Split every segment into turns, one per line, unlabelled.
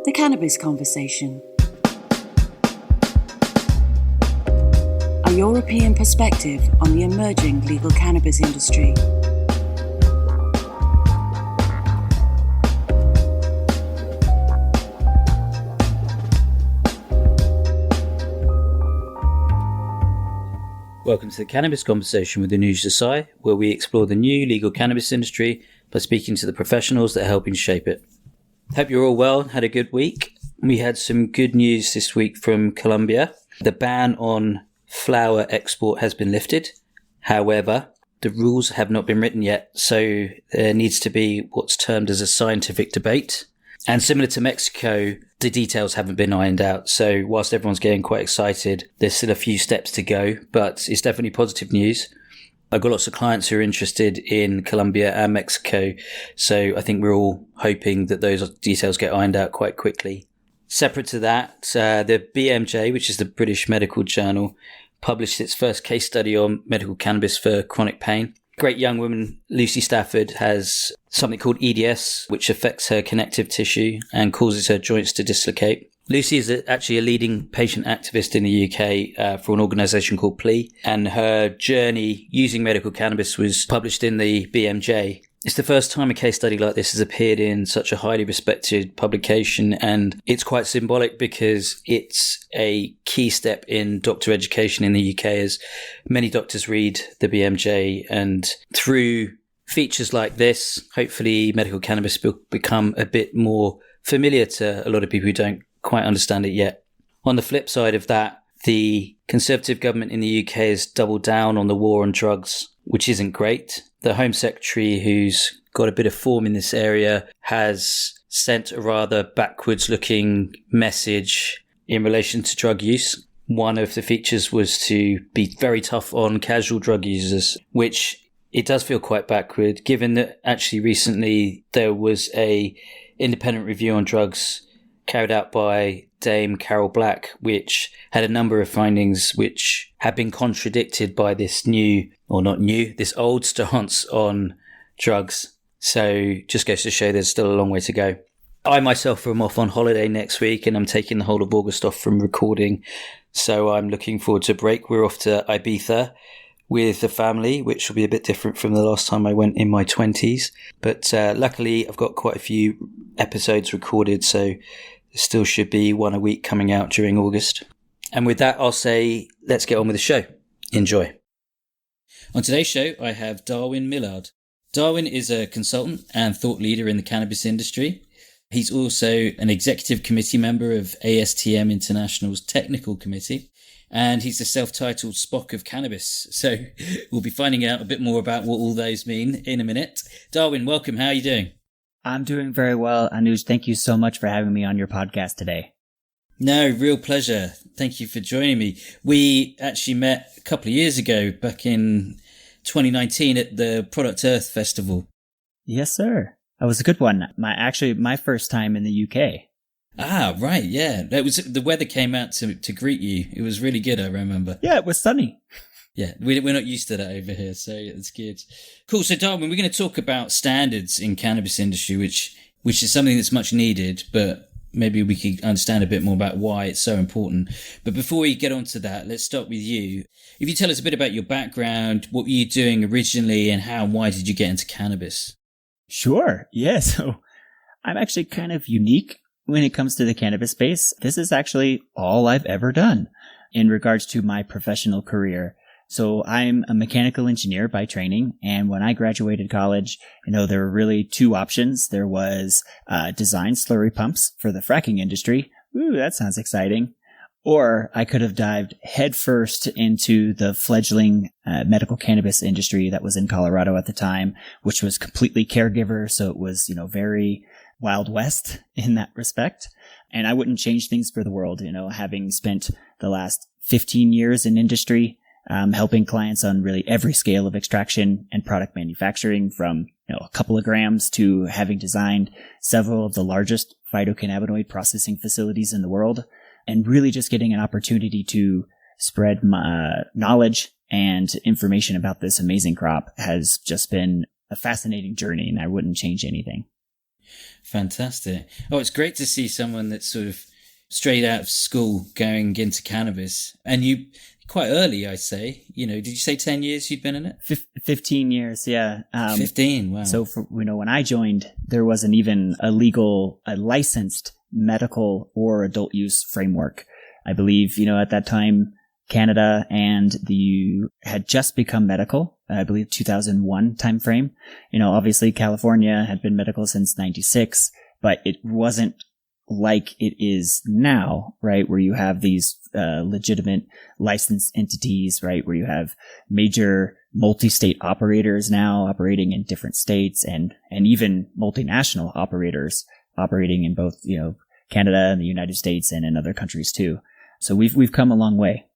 The Cannabis Conversation. A European perspective on the emerging legal cannabis industry.
Welcome to the Cannabis Conversation with Anuj Desai, where we explore the new legal cannabis industry by speaking to the professionals that are helping shape it. Hope you're all well, had a good week. We had some good news this week from Colombia. The ban on flower export has been lifted. However, the rules have not been written yet, so there needs to be what's termed as a scientific debate. And similar to Mexico, the details haven't been ironed out. So whilst everyone's getting quite excited, there's still a few steps to go, but it's definitely positive news. I've got lots of clients who are interested in Colombia and Mexico. So I think we're all hoping that those details get ironed out quite quickly. Separate to that, the BMJ, which is the British Medical Journal, published its first case study on medical cannabis for chronic pain. Great young woman, Lucy Stafford, has something called EDS, which affects her connective tissue and causes her joints to dislocate. Lucy is actually a leading patient activist in the UK for an organisation called Plea, and her journey using medical cannabis was published in the BMJ. It's the first time a case study like this has appeared in such a highly respected publication, and it's quite symbolic because it's a key step in doctor education in the UK, as many doctors read the BMJ, and through features like this, hopefully medical cannabis will become a bit more familiar to a lot of people who don't quite understand it yet. On the flip side of that, the Conservative government in the UK has doubled down on the war on drugs, which isn't great. The Home Secretary, who's got a bit of form in this area, has sent a rather backwards-looking message in relation to drug use. One of the features was to be very tough on casual drug users, which it does feel quite backward, given that actually recently there was a independent review on drugs carried out by Dame Carol Black, which had a number of findings which have been contradicted by this this old stance on drugs. So just goes to show there's still a long way to go. I myself am off on holiday next week, and I'm taking the whole of August off from recording. So I'm looking forward to a break. We're off to Ibiza with the family, which will be a bit different from the last time I went in my 20s. But luckily, I've got quite a few episodes recorded, so there still should be one a week coming out during August. And with that, I'll say, let's get on with the show. Enjoy. On today's show, I have Darwin Millard. Darwin is a consultant and thought leader in the cannabis industry. He's also an executive committee member of ASTM International's technical committee, and he's the self-titled Spock of Cannabis. So we'll be finding out a bit more about what all those mean in a minute. Darwin, welcome. How are you doing?
I'm doing very well, Anuj. Thank you so much for having me on your podcast today.
No, real pleasure. Thank you for joining me. We actually met a couple of years ago, back in 2019 at the Product Earth Festival.
Yes, sir. That was a good one. My first time in the UK.
Ah, right. Yeah. That was, the weather came out to greet you. It was really good, I remember.
Yeah, it was sunny.
Yeah, we're not used to that over here, so it's good. Cool. So, Darwin, we're going to talk about standards in cannabis industry, which is something that's much needed, but maybe we could understand a bit more about why it's so important. But before we get on to that, let's start with you. If you tell us a bit about your background, what were you doing originally, and how and why did you get into cannabis?
Sure. Yeah. So I'm actually kind of unique when it comes to the cannabis space. This is actually all I've ever done in regards to my professional career. So I'm a mechanical engineer by training. And when I graduated college, there were really two options. There was design slurry pumps for the fracking industry. Ooh, that sounds exciting. Or I could have dived headfirst into the fledgling medical cannabis industry that was in Colorado at the time, which was completely caregiver. So it was, very Wild West in that respect. And I wouldn't change things for the world, having spent the last 15 years in industry, helping clients on really every scale of extraction and product manufacturing, from a couple of grams to having designed several of the largest phytocannabinoid processing facilities in the world, and really just getting an opportunity to spread knowledge and information about this amazing crop has just been a fascinating journey, and I wouldn't change anything.
Fantastic. Oh, it's great to see someone that's sort of straight out of school going into cannabis. And you, quite early, I say, did you say 10 years you'd been in it?
15 years, yeah.
15, wow.
So, when I joined, there wasn't even a licensed medical or adult use framework. I believe, at that time, Canada and the EU had just become medical, I believe 2001 timeframe. Obviously California had been medical since 96, but it wasn't like it is now, right? Where you have these legitimate licensed entities, right? Where you have major multi-state operators now operating in different states and even multinational operators operating in both, Canada and the United States and in other countries too. So we've come a long way.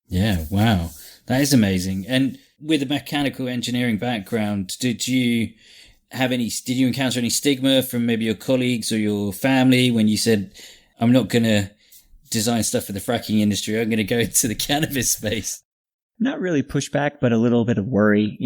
Yeah, wow. That is amazing. And with a mechanical engineering background, did you encounter any stigma from maybe your colleagues or your family when you said, I'm not going to design stuff for the fracking industry, I'm going to go into the cannabis space?
Not really pushback, but a little bit of worry.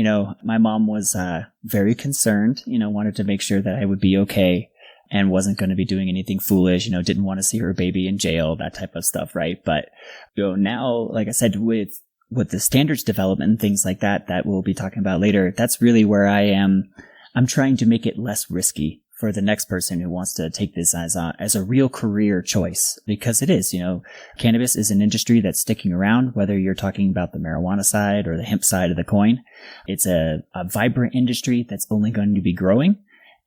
My mom was very concerned, wanted to make sure that I would be okay and wasn't going to be doing anything foolish, didn't want to see her baby in jail, that type of stuff, right? But, now, like I said, with the standards development and things like that we'll be talking about later, that's really where I am. I'm trying to make it less risky for the next person who wants to take this as a real career choice, because it is, cannabis is an industry that's sticking around, whether you're talking about the marijuana side or the hemp side of the coin. It's a vibrant industry that's only going to be growing.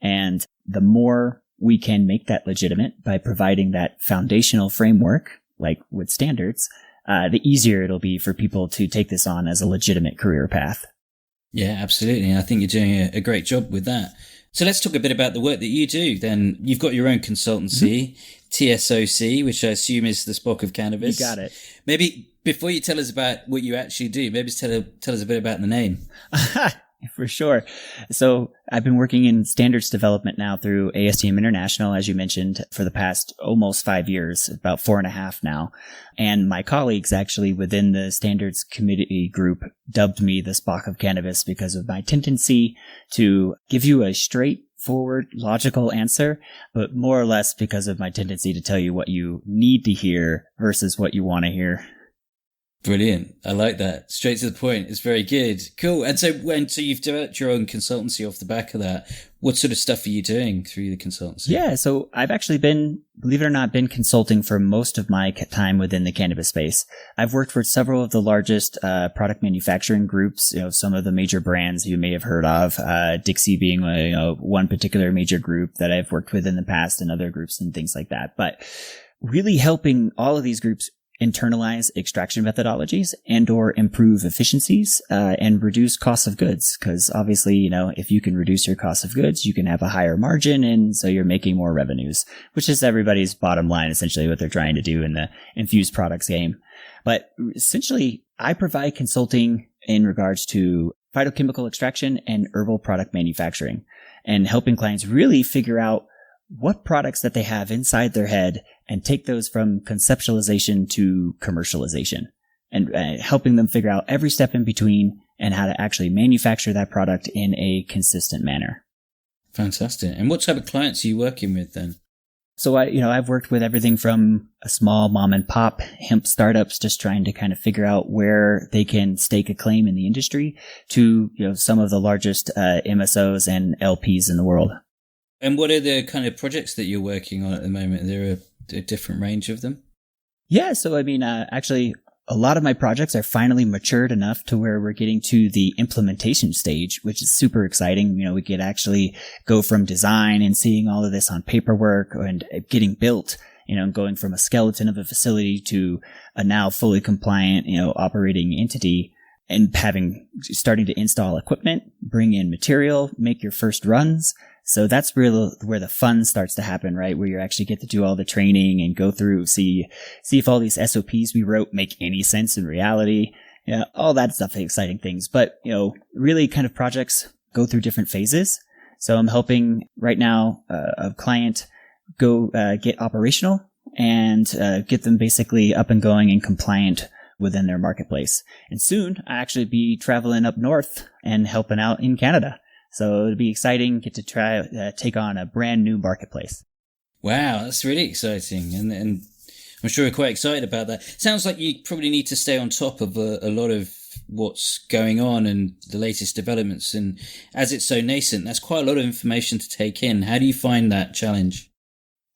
And the more we can make that legitimate by providing that foundational framework, like with standards, the easier it'll be for people to take this on as a legitimate career path.
Yeah, absolutely. I think you're doing a great job with that. So let's talk a bit about the work that you do then. You've got your own consultancy, TSOC, which I assume is the Spock of Cannabis.
You got it.
Maybe before you tell us about what you actually do, maybe tell us a bit about the name.
For sure. So I've been working in standards development now through ASTM International, as you mentioned, for the past almost 5 years, about 4.5 now. And my colleagues actually within the standards committee group dubbed me the Spock of Cannabis because of my tendency to give you a straightforward, logical answer, but more or less because of my tendency to tell you what you need to hear versus what you want to hear.
Brilliant. I like that. Straight to the point. It's very good. Cool. And so you've developed your own consultancy off the back of that. What sort of stuff are you doing through the consultancy?
Yeah. So I've actually believe it or not, been consulting for most of my time within the cannabis space. I've worked for several of the largest product manufacturing groups, some of the major brands you may have heard of, Dixie being one particular major group that I've worked with in the past and other groups and things like that. But really helping all of these groups internalize extraction methodologies and or improve efficiencies and reduce costs of goods. Because obviously, if you can reduce your cost of goods, you can have a higher margin, and so you're making more revenues, which is everybody's bottom line, essentially what they're trying to do in the infused products game. But essentially, I provide consulting in regards to phytochemical extraction and herbal product manufacturing, and helping clients really figure out what products that they have inside their head and take those from conceptualization to commercialization, and helping them figure out every step in between and how to actually manufacture that product in a consistent manner.
Fantastic. And what type of clients are you working with then?
So I've worked with everything from a small mom and pop hemp startups just trying to kind of figure out where they can stake a claim in the industry to, some of the largest MSOs and LPs in the world.
And what are the kind of projects that you're working on at the moment? Are there a different range of them?
Yeah. So, actually, a lot of my projects are finally matured enough to where we're getting to the implementation stage, which is super exciting. We could actually go from design and seeing all of this on paperwork and getting built, going from a skeleton of a facility to a now fully compliant, operating entity, and starting to install equipment, bring in material, make your first runs. So that's really where the fun starts to happen, right? Where you actually get to do all the training and go through, see if all these SOPs we wrote make any sense in reality. All that stuff, exciting things. But, really kind of projects go through different phases. So I'm helping right now a client go get operational and get them basically up and going and compliant within their marketplace. And soon I actually be traveling up north and helping out in Canada. So it'll be exciting, get to try, take on a brand new marketplace.
Wow, that's really exciting. And I'm sure you're quite excited about that. Sounds like you probably need to stay on top of a lot of what's going on and the latest developments. And as it's so nascent, that's quite a lot of information to take in. How do you find that challenge?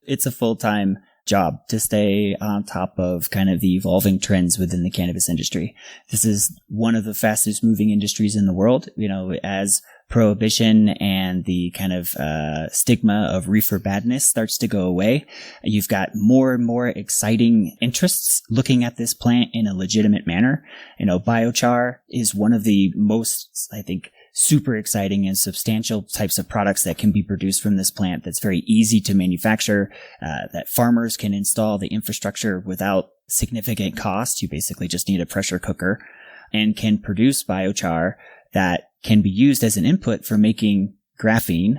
It's a full-time job to stay on top of kind of the evolving trends within the cannabis industry. This is one of the fastest moving industries in the world. As prohibition and the kind of stigma of reefer badness starts to go away, you've got more and more exciting interests looking at this plant in a legitimate manner. Biochar is one of the most, I think, super exciting and substantial types of products that can be produced from this plant that's very easy to manufacture, that farmers can install the infrastructure without significant cost. You basically just need a pressure cooker and can produce biochar that can be used as an input for making graphene,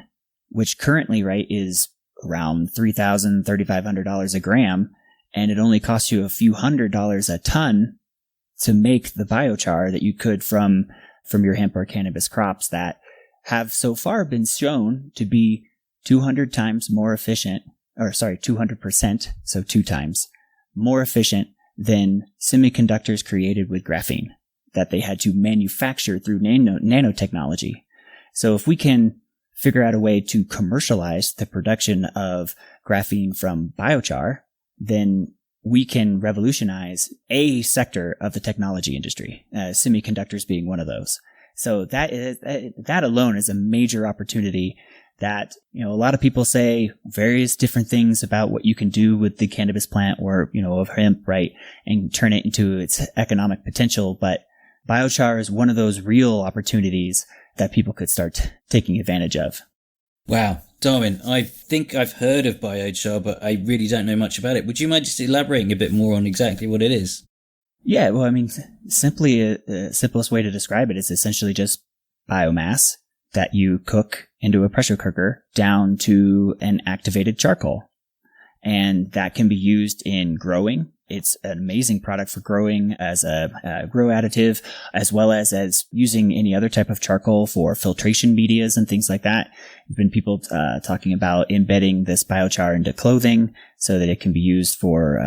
which currently, right, is around $3,000, $3,500 a gram, and it only costs you a few $100s a ton to make the biochar that you could from your hemp or cannabis crops that have so far been shown to be 200 times more efficient, 200%, so 2 times more efficient than semiconductors created with graphene that they had to manufacture through nanotechnology. So if we can figure out a way to commercialize the production of graphene from biochar, then we can revolutionize a sector of the technology industry, semiconductors being one of those. So that alone is a major opportunity that, a lot of people say various different things about what you can do with the cannabis plant or, of hemp, right, and turn it into its economic potential. But biochar is one of those real opportunities that people could start taking advantage of. Wow.
Darwin, I think I've heard of biochar, but I really don't know much about it. Would you mind just elaborating a bit more on exactly what it is?
Yeah, well, simply the simplest way to describe it is essentially just biomass that you cook into a pressure cooker down to an activated charcoal. And that can be used in growing. It's an amazing product for growing as a grow additive, as well as using any other type of charcoal for filtration medias and things like that. There've been people talking about embedding this biochar into clothing so that it can be used for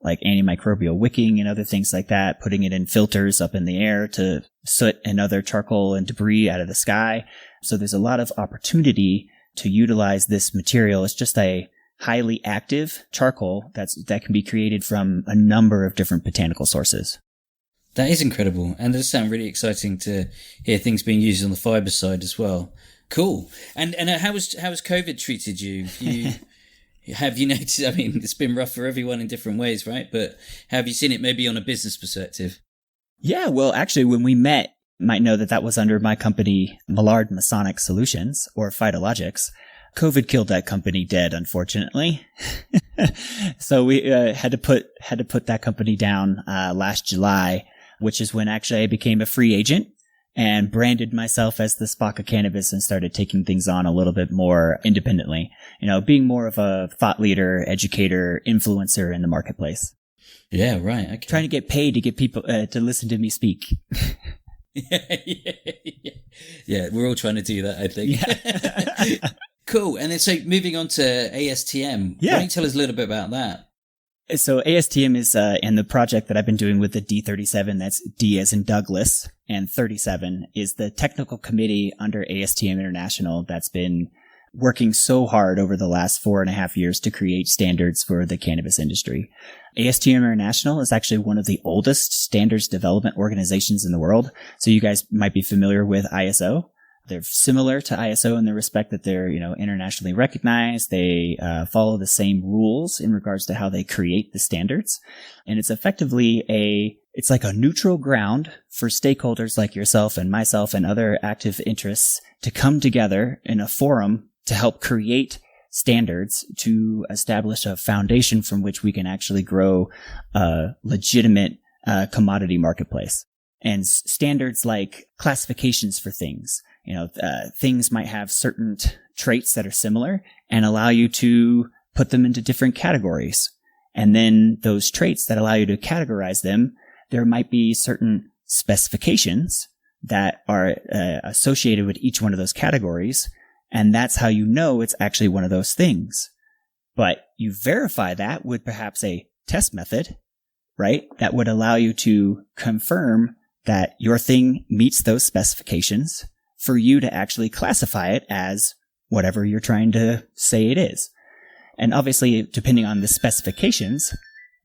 like antimicrobial wicking and other things like that, putting it in filters up in the air to soot and other charcoal and debris out of the sky. So there's a lot of opportunity to utilize this material. It's just a highly active charcoal that can be created from a number of different botanical sources.
That is incredible, and it does sound really exciting to hear things being used on the fibre side as well. Cool. And how has COVID treated you? Have you noticed? It's been rough for everyone in different ways, right? But have you seen it maybe on a business perspective?
Yeah, well, actually, when we met, you might know that was under my company, Millard Masonic Solutions, or Phytologics. COVID killed that company dead, unfortunately. So we had to put that company down last July, which is when actually I became a free agent and branded myself as the Spock of Cannabis and started taking things on a little bit more independently. Being more of a thought leader, educator, influencer in the marketplace.
Yeah, right. Okay.
Trying to get paid to get people to listen to me speak.
Yeah, we're all trying to do that, I think. Yeah. Cool. And then so moving on to ASTM, why don't you tell us a little bit about that?
So ASTM is and the project that I've been doing with the D37, that's D as in Douglas, and 37 is the technical committee under ASTM International that's been working so hard over the last 4.5 years to create standards for the cannabis industry. ASTM International is actually one of the oldest standards development organizations in the world. So you guys might be familiar with ISO. They're similar to ISO in the respect that they're, internationally recognized. They follow the same rules in regards to how they create the standards. And it's effectively it's like a neutral ground for stakeholders like yourself and myself and other active interests to come together in a forum to help create standards to establish a foundation from which we can actually grow a legitimate commodity marketplace. And standards like classifications for things. Things might have certain traits that are similar and allow you to put them into different categories. And then those traits that allow you to categorize them, there might be certain specifications that are associated with each one of those categories. And that's how you know it's actually one of those things. But you verify that with perhaps a test method, right? That would allow you to confirm that your thing meets those specifications for you to actually classify it as whatever you're trying to say it is. And obviously, depending on the specifications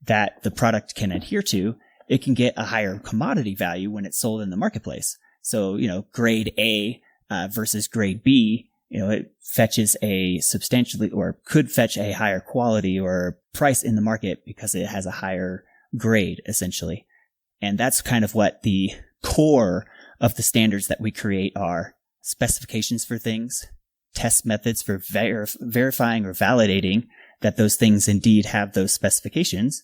that the product can adhere to, it can get a higher commodity value when it's sold in the marketplace. So, grade A versus grade B, it fetches a substantially or could fetch a higher quality or price in the market because it has a higher grade, essentially. And that's kind of what the core of the standards that we create are: specifications for things, test methods for verifying or validating that those things indeed have those specifications,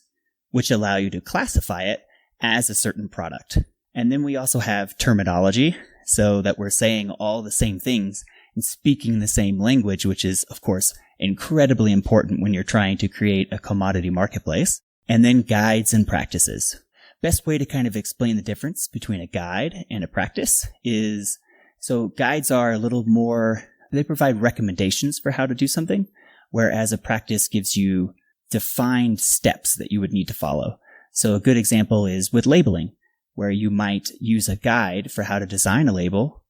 which allow you to classify it as a certain product. And then we also have terminology, so that we're saying all the same things and speaking the same language, which is, of course, incredibly important when you're trying to create a commodity marketplace. And then guides and practices. Best way to kind of explain the difference between a guide and a practice is, so guides are a little more, they provide recommendations for how to do something, whereas a practice gives you defined steps that you would need to follow. So a good example is with labeling, where you might use a guide for how to design a label,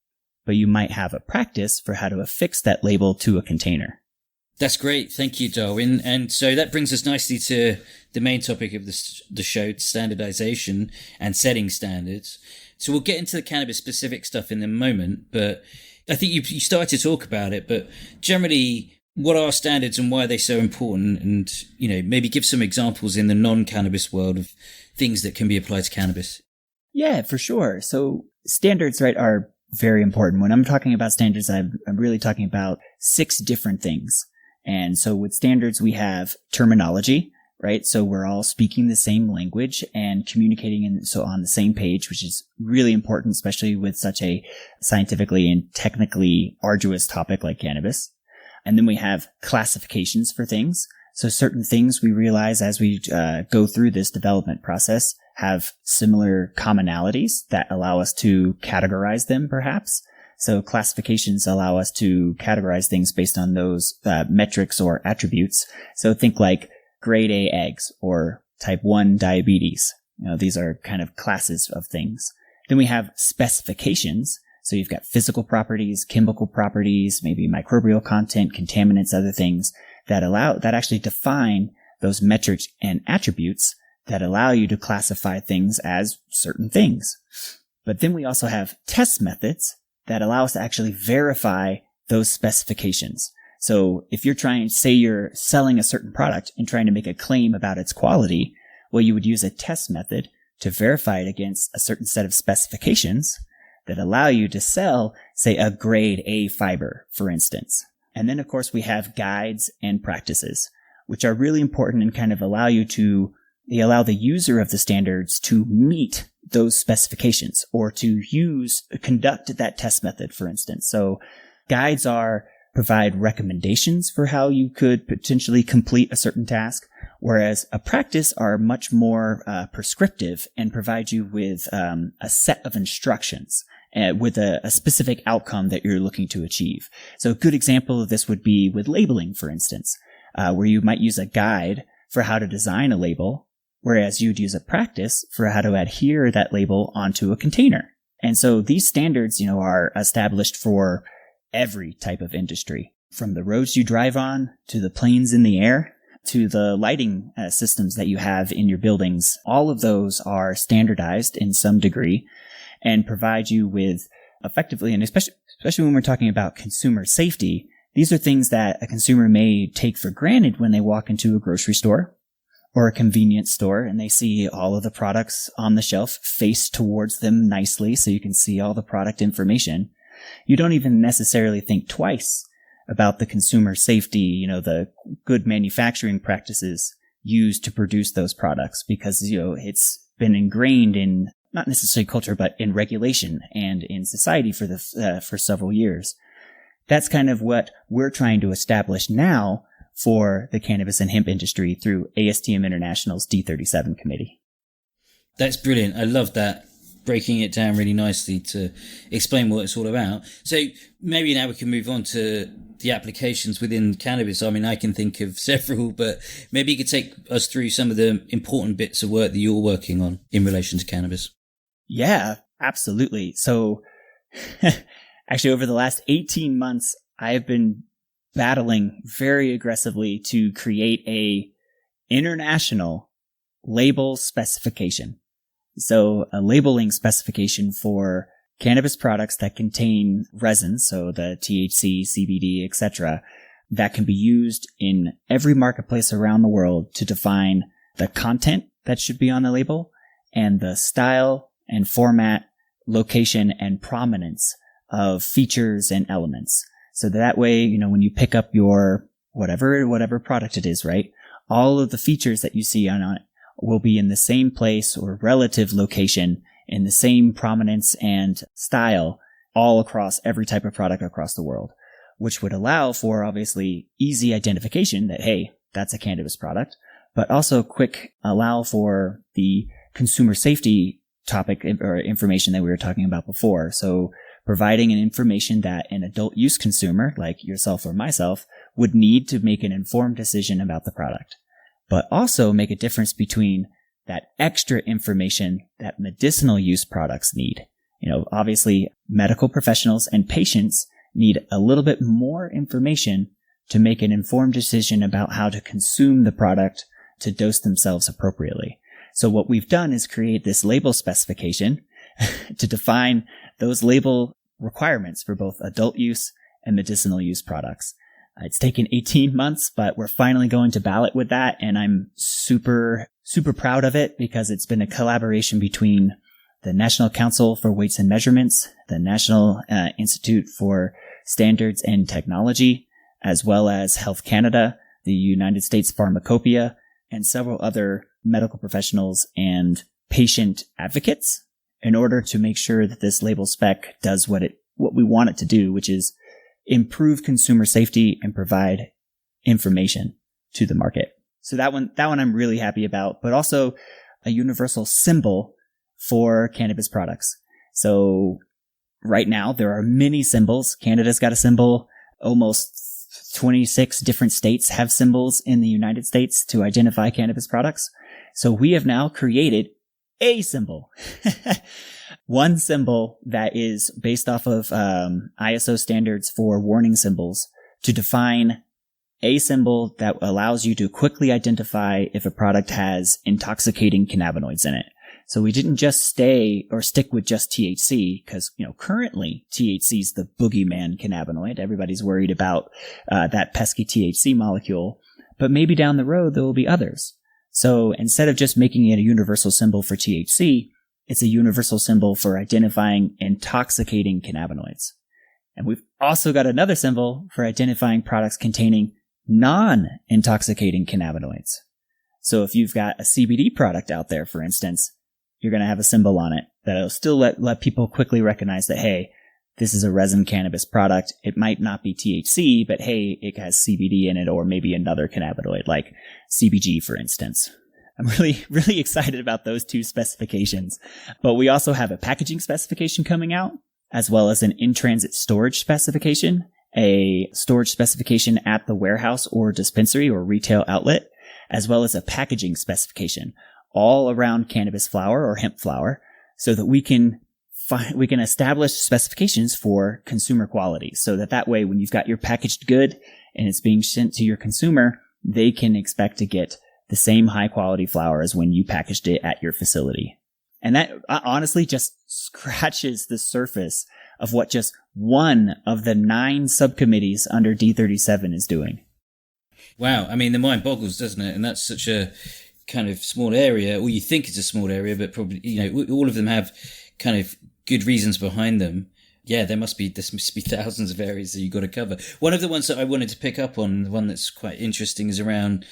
but you might have a practice for how to affix that label to a container.
That's great. Thank you, Darwin. And so that brings us nicely to the main topic of the show, standardization and setting standards. So we'll get into the cannabis specific stuff in a moment, but I think you started to talk about it, but generally, what are standards and why are they so important? And, maybe give some examples in the non-cannabis world of things that can be applied to cannabis.
Yeah, for sure. So standards, right, are very important. When I'm talking about standards, I'm really talking about 6 different things. And so with standards, we have terminology, right? So we're all speaking the same language and communicating on the same page, which is really important, especially with such a scientifically and technically arduous topic like cannabis. And then we have classifications for things. So certain things we realize as we go through this development process have similar commonalities that allow us to categorize them, perhaps. So classifications allow us to categorize things based on those metrics or attributes. So think like grade A eggs or type 1 diabetes. These are kind of classes of things. Then we have specifications. So you've got physical properties, chemical properties, maybe microbial content, contaminants, other things that actually define those metrics and attributes that allow you to classify things as certain things. But then we also have test methods that allow us to actually verify those specifications. So if say you're selling a certain product and trying to make a claim about its quality, well, you would use a test method to verify it against a certain set of specifications that allow you to sell, say, a grade A fiber, for instance. And then, of course, we have guides and practices, which are really important and kind of allow the user of the standards to meet those specifications or to conduct that test method, for instance. So guides provide recommendations for how you could potentially complete a certain task, whereas a practice are much more prescriptive and provide you with a set of instructions with a specific outcome that you're looking to achieve. So a good example of this would be with labeling, for instance, where you might use a guide for how to design a label, whereas you'd use a practice for how to adhere that label onto a container. And so these standards, are established for every type of industry, from the roads you drive on to the planes in the air to the lighting systems that you have in your buildings. All of those are standardized in some degree and provide you with effectively, and especially when we're talking about consumer safety, these are things that a consumer may take for granted when they walk into a grocery store or a convenience store and they see all of the products on the shelf faced towards them nicely so you can see all the product information. You don't even necessarily think twice about the consumer safety, the good manufacturing practices used to produce those products because, it's been ingrained in not necessarily culture, but in regulation and in society for several years. That's kind of what we're trying to establish now for the cannabis and hemp industry through ASTM International's D37 committee.
That's brilliant. I love that. breaking it down really nicely to explain what it's all about. So maybe now we can move on to the applications within cannabis. I mean, I can think of several, but maybe you could take us through some of the important bits of work that you're working on in relation to cannabis.
Yeah, absolutely. So actually, over the last 18 months, I have been battling very aggressively to create a international label specification. So a labeling specification for cannabis products that contain resin, so the THC, CBD, etc., that can be used in every marketplace around the world to define the content that should be on the label and the style and format, location, and prominence of features and elements. So that way, when you pick up your whatever product it is, right? All of the features that you see on it will be in the same place or relative location in the same prominence and style all across every type of product across the world, which would allow for obviously easy identification that, hey, that's a cannabis product, but also allow for the consumer safety topic or information that we were talking about before. So providing an information that an adult use consumer like yourself or myself would need to make an informed decision about the product, but also make a difference between that extra information that medicinal use products need. Obviously medical professionals and patients need a little bit more information to make an informed decision about how to consume the product to dose themselves appropriately. So what we've done is create this label specification to define those label requirements for both adult use and medicinal use products. It's taken 18 months, but we're finally going to ballot with that. And I'm super, super proud of it because it's been a collaboration between the National Council for Weights and Measurements, the National Institute for Standards and Technology, as well as Health Canada, the United States Pharmacopoeia, and several other medical professionals and patient advocates in order to make sure that this label spec does what we want it to do, which is improve consumer safety and provide information to the market. So that one I'm really happy about, but also a universal symbol for cannabis products. So right now there are many symbols. Canada's got a symbol. Almost 26 different states have symbols in the United States to identify cannabis products. So we have now created a symbol. One symbol that is based off of ISO standards for warning symbols to define a symbol that allows you to quickly identify if a product has intoxicating cannabinoids in it. So we didn't just stick with just THC because, currently THC is the boogeyman cannabinoid. Everybody's worried about that pesky THC molecule, but maybe down the road there will be others. So instead of just making it a universal symbol for THC, it's a universal symbol for identifying intoxicating cannabinoids. And we've also got another symbol for identifying products containing non-intoxicating cannabinoids. So if you've got a CBD product out there, for instance, you're going to have a symbol on it that'll still let people quickly recognize that, hey, this is a resin cannabis product. It might not be THC, but hey, it has CBD in it or maybe another cannabinoid like CBG, for instance. I'm really, really excited about those two specifications. But we also have a packaging specification coming out, as well as an in-transit storage specification, a storage specification at the warehouse or dispensary or retail outlet, as well as a packaging specification all around cannabis flower or hemp flower so that we can establish specifications for consumer quality so that way when you've got your packaged good and it's being sent to your consumer, they can expect to get the same high quality flower as when you packaged it at your facility. And that honestly just scratches the surface of what just one of the 9 subcommittees under D37 is doing.
Wow. I mean, the mind boggles, doesn't it? And that's such a kind of small area, or you think it's a small area, but probably, all of them have kind of good reasons behind them. Yeah, there must be thousands of areas that you've got to cover. One of the ones that I wanted to pick up on, the one that's quite interesting, is around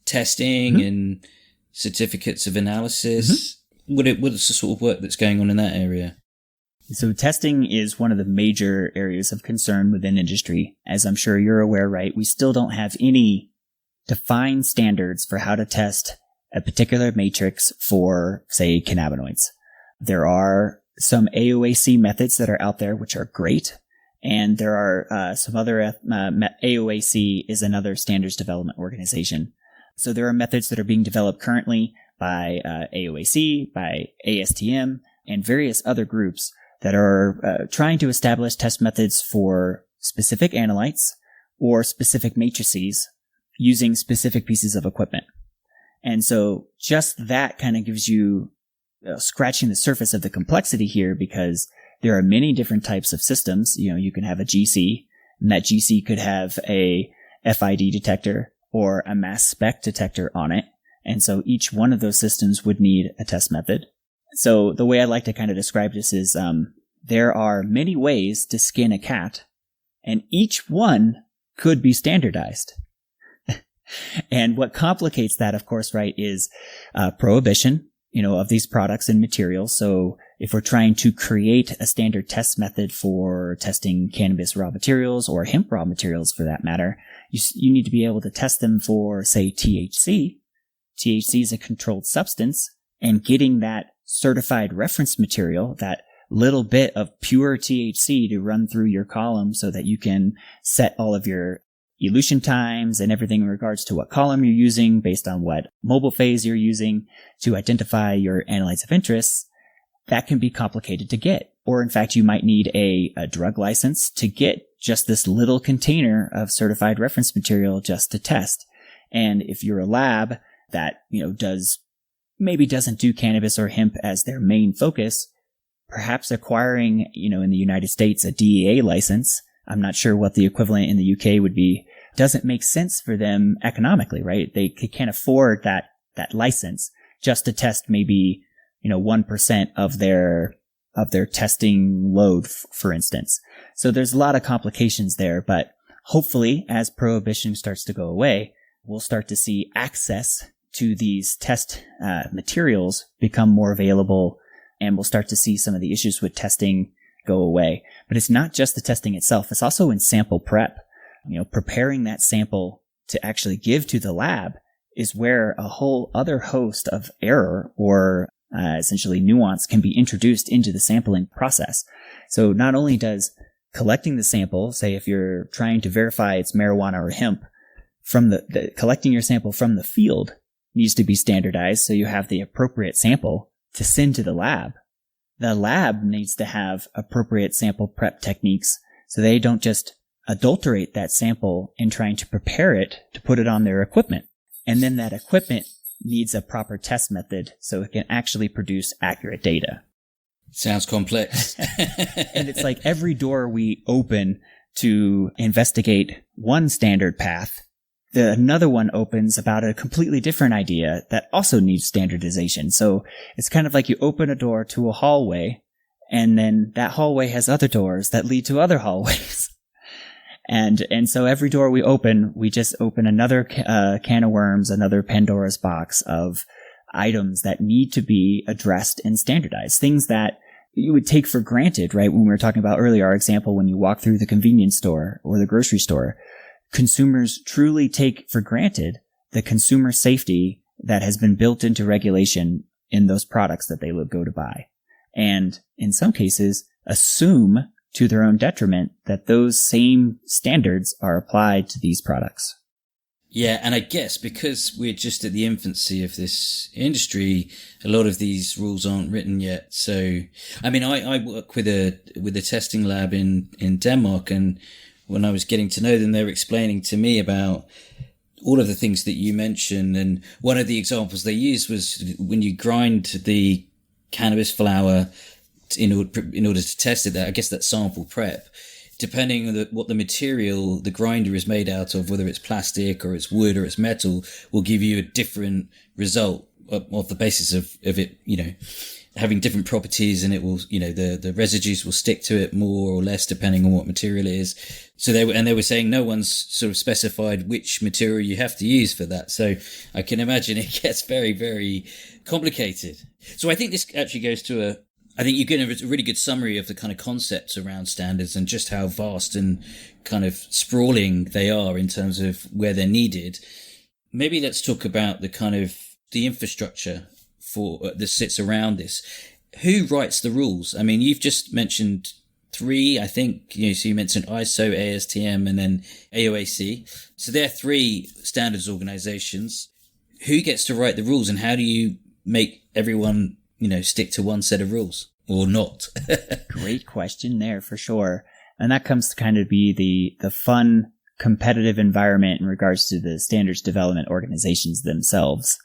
testing and certificates of analysis. What is the sort of work that's going on in that area?
So testing is one of the major areas of concern within industry. As I'm sure you're aware, right? We still don't have any defined standards for how to test a particular matrix for, say, cannabinoids. There are some AOAC methods that are out there, which are great. And there are some other, AOAC is another standards development organization. So there are methods that are being developed currently by AOAC, by ASTM, and various other groups that are trying to establish test methods for specific analytes or specific matrices using specific pieces of equipment. And so just that kind of gives you scratching the surface of the complexity here, because there are many different types of systems. You can have a GC, and that GC could have a FID detector or a mass spec detector on it. And so each one of those systems would need a test method. So the way I like to kind of describe this is there are many ways to skin a cat, and each one could be standardized. And what complicates that, of course, right, is prohibition, of these products and materials. So if we're trying to create a standard test method for testing cannabis raw materials or hemp raw materials for that matter, you need to be able to test them for, say, THC. THC is a controlled substance, and getting that certified reference material, that little bit of pure THC to run through your column so that you can set all of your elution times and everything in regards to what column you're using based on what mobile phase you're using to identify your analytes of interest, that can be complicated to get. Or in fact, you might need a drug license to get just this little container of certified reference material just to test. And if you're a lab that, doesn't do cannabis or hemp as their main focus, perhaps acquiring, in the United States, a DEA license, I'm not sure what the equivalent in the UK would be, doesn't make sense for them economically, right? They can't afford that license just to test maybe, 1% of their testing load, for instance. So there's a lot of complications there, but hopefully as prohibition starts to go away, we'll start to see access to these test materials become more available, and we'll start to see some of the issues with testing go away. But it's not just the testing itself. It's also in sample prep. Preparing that sample to actually give to the lab is where a whole other host of error or essentially nuance can be introduced into the sampling process. So not only does collecting the sample, say if you're trying to verify it's marijuana or hemp, from the collecting your sample from the field needs to be standardized so you have the appropriate sample to send to the lab. The lab needs to have appropriate sample prep techniques so they don't just adulterate that sample in trying to prepare it to put it on their equipment. And then that equipment needs a proper test method so it can actually produce accurate data.
Sounds complex.
And it's like every door we open to investigate one standard path, another one opens about a completely different idea that also needs standardization. So it's kind of like you open a door to a hallway, and then that hallway has other doors that lead to other hallways. And so every door we open, we just open another can of worms, another Pandora's box of items that need to be addressed and standardized. Things that you would take for granted, right? When we were talking about earlier, our example, when you walk through the convenience store or the grocery store, consumers truly take for granted the consumer safety that has been built into regulation in those products that they go to buy. And in some cases, assume to their own detriment that those same standards are applied to these products.
Yeah, and I guess because we're just at the infancy of this industry, a lot of these rules aren't written yet. So, I mean, I work with a testing lab in Denmark, and when I was getting to know them, they were explaining to me about all of the things that you mentioned. And one of the examples they used was when you grind the cannabis flower in order to test it, that I guess that sample prep, depending on what the material the grinder is made out of, whether it's plastic or it's wood or it's metal, will give you a different result of the basis of it, having different properties, and it will, the residues will stick to it more or less depending on what material it is. So they were saying no one's sort of specified which material you have to use for that. So I can imagine it gets very, very complicated. So I think this actually goes to I think you get a really good summary of the kind of concepts around standards and just how vast and kind of sprawling they are in terms of where they're needed. Maybe let's talk about the kind of the infrastructure that sits around this. who writes the rules? I mean, you've just mentioned 3, I think, so you mentioned ISO, ASTM, and then AOAC. So there are 3 standards organizations. Who gets to write the rules, and how do you make everyone, stick to one set of rules or not?
Great question there for sure. And that comes to kind of be the fun competitive environment in regards to the standards development organizations themselves.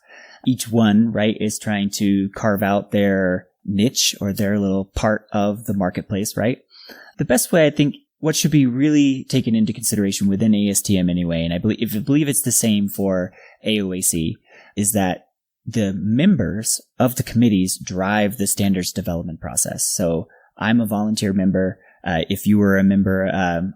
Each one, right, is trying to carve out their niche or their little part of the marketplace, right? The best way, I think, what should be really taken into consideration within ASTM anyway, and I believe it's the same for AOAC, is that the members of the committees drive the standards development process. So I'm a volunteer member. If you were a member,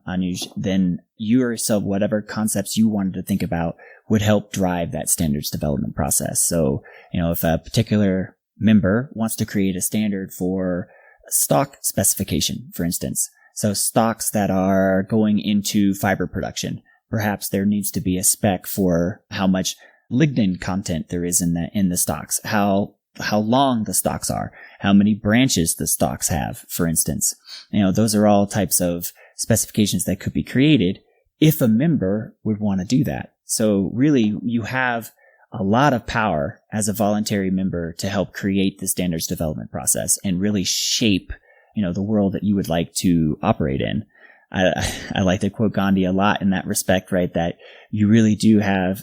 Anuj, then you yourself, whatever concepts you wanted to think about would help drive that standards development process. So, if a particular member wants to create a standard for stock specification, for instance, so stocks that are going into fiber production, perhaps there needs to be a spec for how much lignin content there is in the stocks, how long the stalks are, how many branches the stalks have, for instance. Those are all types of specifications that could be created if a member would want to do that. So really, you have a lot of power as a voluntary member to help create the standards development process and really shape, the world that you would like to operate in. I like to quote Gandhi a lot in that respect, right? That you really do have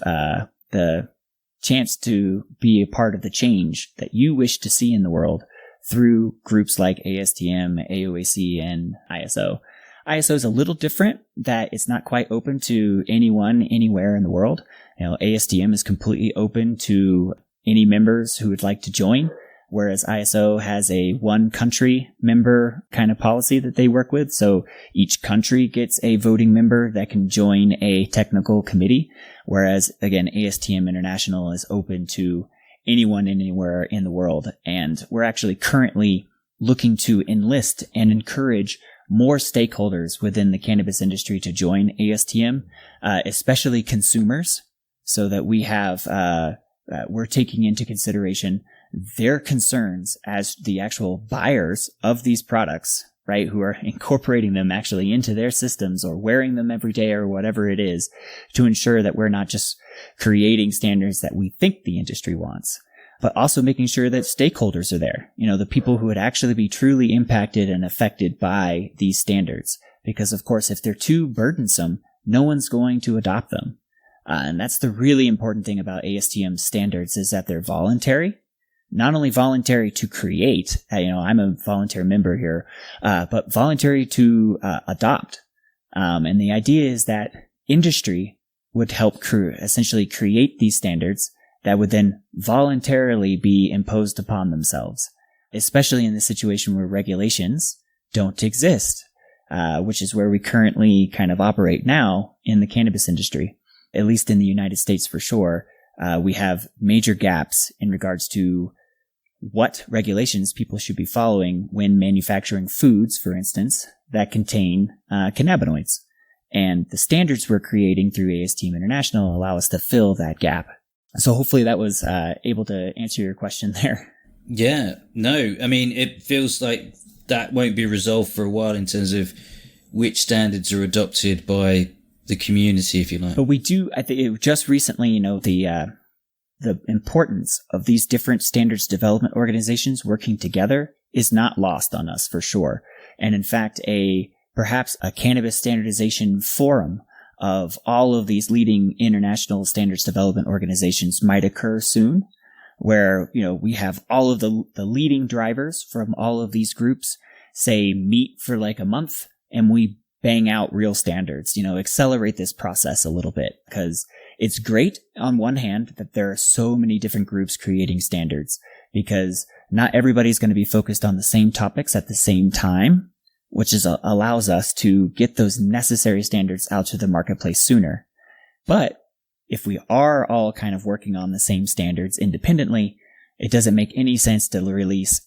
the chance to be a part of the change that you wish to see in the world through groups like ASTM, AOAC, and ISO. ISO is a little different, that it's not quite open to anyone, anywhere in the world. ASTM is completely open to any members who would like to join, whereas ISO has a one country member kind of policy that they work with. So each country gets a voting member that can join a technical committee, whereas again, ASTM International is open to anyone anywhere in the world. And we're actually currently looking to enlist and encourage more stakeholders within the cannabis industry to join ASTM, especially consumers, so that we have, we're taking into consideration their concerns as the actual buyers of these products, right? Who are incorporating them actually into their systems or wearing them every day or whatever it is, to ensure that we're not just creating standards that we think the industry wants, but also making sure that stakeholders are there. The people who would actually be truly impacted and affected by these standards. Because of course, if they're too burdensome, no one's going to adopt them. And that's the really important thing about ASTM standards, is that they're voluntary. Not only voluntary to create, I'm a volunteer member here, but voluntary to adopt. And the idea is that industry would help essentially create these standards that would then voluntarily be imposed upon themselves, especially in the situation where regulations don't exist, which is where we currently kind of operate now in the cannabis industry, at least in the United States for sure. We have major gaps in regards to what regulations people should be following when manufacturing foods, for instance, that contain cannabinoids. And the standards we're creating through ASTM International allow us to fill that gap. So hopefully that was able to answer your question there.
Yeah, no, I mean, it feels like that won't be resolved for a while in terms of which standards are adopted by the community, if you like.
But we do, I think, just recently, the importance of these different standards development organizations working together is not lost on us for sure. And in fact, perhaps a cannabis standardization forum of all of these leading international standards development organizations might occur soon, where, we have all of the leading drivers from all of these groups, say, meet for like a month, and we bang out real standards, accelerate this process a little bit, because it's great on one hand that there are so many different groups creating standards, because not everybody's going to be focused on the same topics at the same time, which allows us to get those necessary standards out to the marketplace sooner. But if we are all kind of working on the same standards independently, it doesn't make any sense to release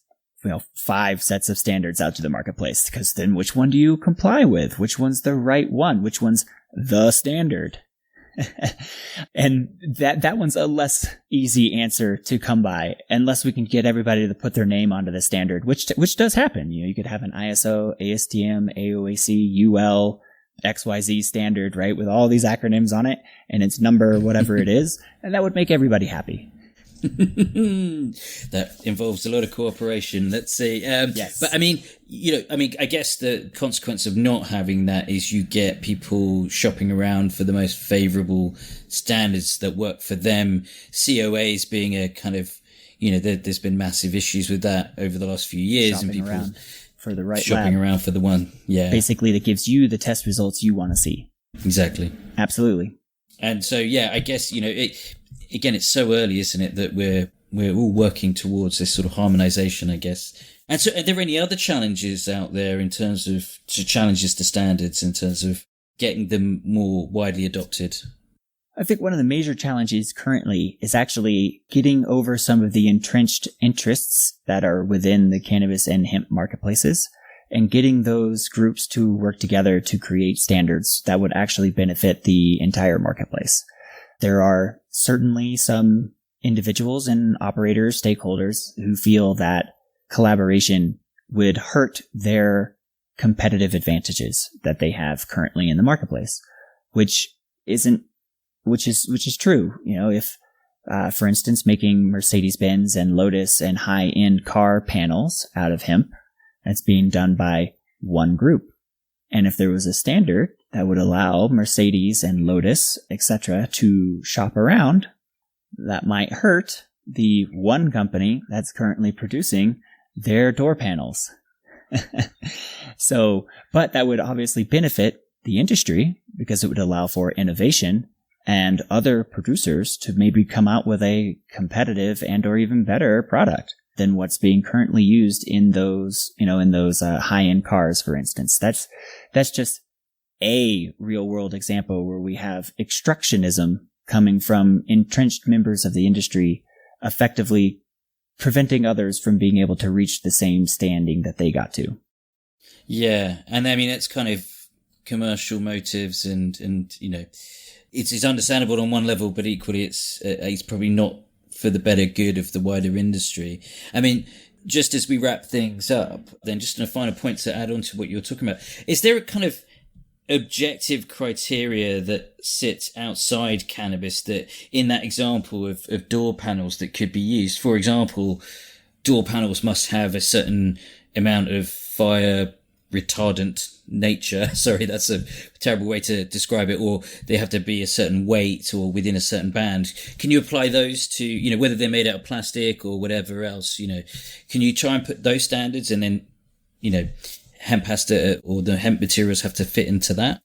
5 sets of standards out to the marketplace, because then which one do you comply with? Which one's the right one? Which one's the standard? And that one's a less easy answer to come by unless we can get everybody to put their name onto the standard, which does happen. You could have an ISO, ASTM, AOAC, UL, XYZ standard, right? With all these acronyms on it and its number, whatever it is. And that would make everybody happy.
That involves a lot of cooperation. Let's see.
Yes.
But I guess the consequence of not having that is you get people shopping around for the most favorable standards that work for them. COAs being a kind of, there's been massive issues with that over the last few years.
Shopping
and people
around for the right
shopping
lab.
around for the one. Yeah.
Basically, that gives you the test results you want to see.
Exactly.
Absolutely.
And so, I guess, again, it's so early, isn't it, that we're all working towards this sort of harmonization, I guess. And so are there any other challenges out there in terms of challenges to standards in terms of getting them more widely adopted?
I think one of the major challenges currently is actually getting over some of the entrenched interests that are within the cannabis and hemp marketplaces and getting those groups to work together to create standards that would actually benefit the entire marketplace. There are certainly some individuals and operators, stakeholders who feel that collaboration would hurt their competitive advantages that they have currently in the marketplace, which is true. If, for instance, making Mercedes-Benz and Lotus and high-end car panels out of hemp, that's being done by one group. And if there was a standard that would allow Mercedes and Lotus, etc., to shop around, that might hurt the one company that's currently producing their door panels. But that would obviously benefit the industry because it would allow for innovation and other producers to maybe come out with a competitive and or even better product than what's being currently used in those, high-end cars, for instance. That's just a real-world example where we have extractionism coming from entrenched members of the industry, effectively preventing others from being able to reach the same standing that they got to.
Yeah, and it's kind of commercial motives, and it's understandable on one level, but equally it's probably not for the better good of the wider industry. Just as we wrap things up, then just a final point to add on to what you're talking about, is there a kind of objective criteria that sits outside cannabis that in that example of door panels that could be used? For example, door panels must have a certain amount of fire retardant nature. Sorry, that's a terrible way to describe it. Or they have to be a certain weight or within a certain band. Can you apply those to, whether they're made out of plastic or whatever else, can you try and put those standards and then, hemp has to, or the hemp materials have to fit into that?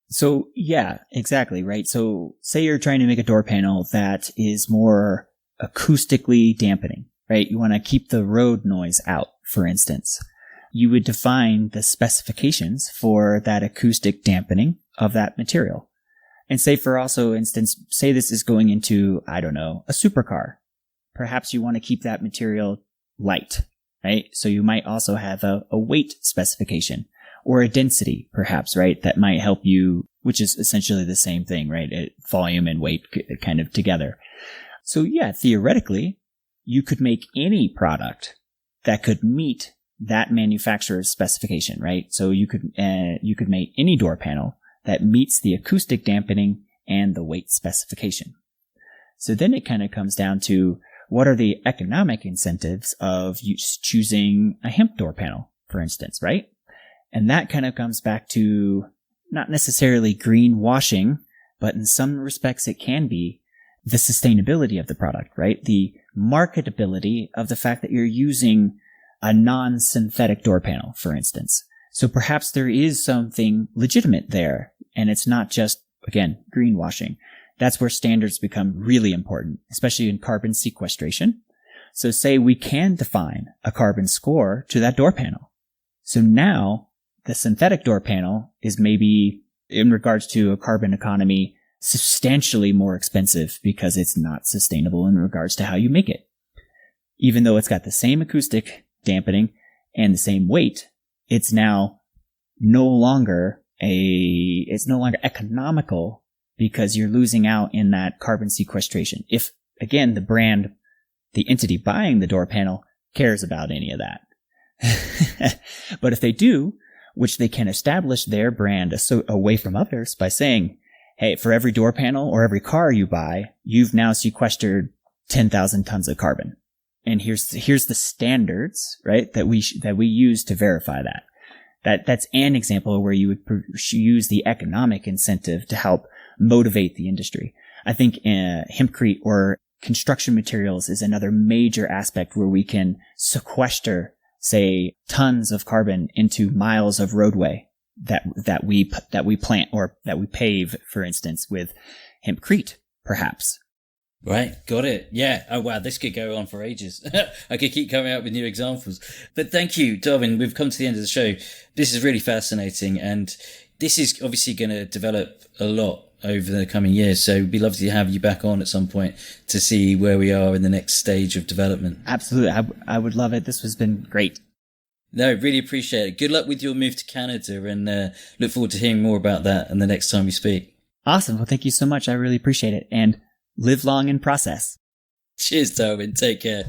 So yeah, exactly. Right. So say you're trying to make a door panel that is more acoustically dampening, right? You want to keep the road noise out, for instance. You would define the specifications for that acoustic dampening of that material. And say for also instance, say this is going into, a supercar. Perhaps you want to keep that material light, right? So you might also have a weight specification or a density, perhaps, right? That might help you, which is essentially the same thing, right? Volume and weight kind of together. So yeah, theoretically, you could make any product that could meet that manufacturer's specification, right? So you could make any door panel that meets the acoustic dampening and the weight specification. So then it kind of comes down to what are the economic incentives of you choosing a hemp door panel, for instance, right? And that kind of comes back to not necessarily greenwashing, but in some respects it can be the sustainability of the product, right? The marketability of the fact that you're using a non-synthetic door panel, for instance. So perhaps there is something legitimate there, and it's not just, again, greenwashing. That's where standards become really important, especially in carbon sequestration. So say we can define a carbon score to that door panel. So now the synthetic door panel is maybe, in regards to a carbon economy, substantially more expensive because it's not sustainable in regards to how you make it. Even though it's got the same acoustic dampening and the same weight, it's now no longer economical because you're losing out in that carbon sequestration. If, again, the entity buying the door panel cares about any of that. But if they do, which they can establish their brand away from others by saying, hey, for every door panel or every car you buy, you've now sequestered 10,000 tons of carbon. And here's the standards, right, that we use to verify that. That's an example where you would use the economic incentive to help motivate the industry. I think hempcrete or construction materials is another major aspect where we can sequester, say, tons of carbon into miles of roadway that we plant or that we pave, for instance, with hempcrete, perhaps.
Right, got it. Yeah. Oh, wow, this could go on for ages. I could keep coming up with new examples. But thank you, Darwin. We've come to the end of the show. This is really fascinating, and this is obviously going to develop a lot over the coming years. So it'd be lovely to have you back on at some point to see where we are in the next stage of development.
Absolutely. I would love it. This has been great.
No, really appreciate it. Good luck with your move to Canada, and look forward to hearing more about that and the next time we speak.
Awesome. Well, thank you so much. I really appreciate it. And live long in process.
Cheers, Darwin. Take care.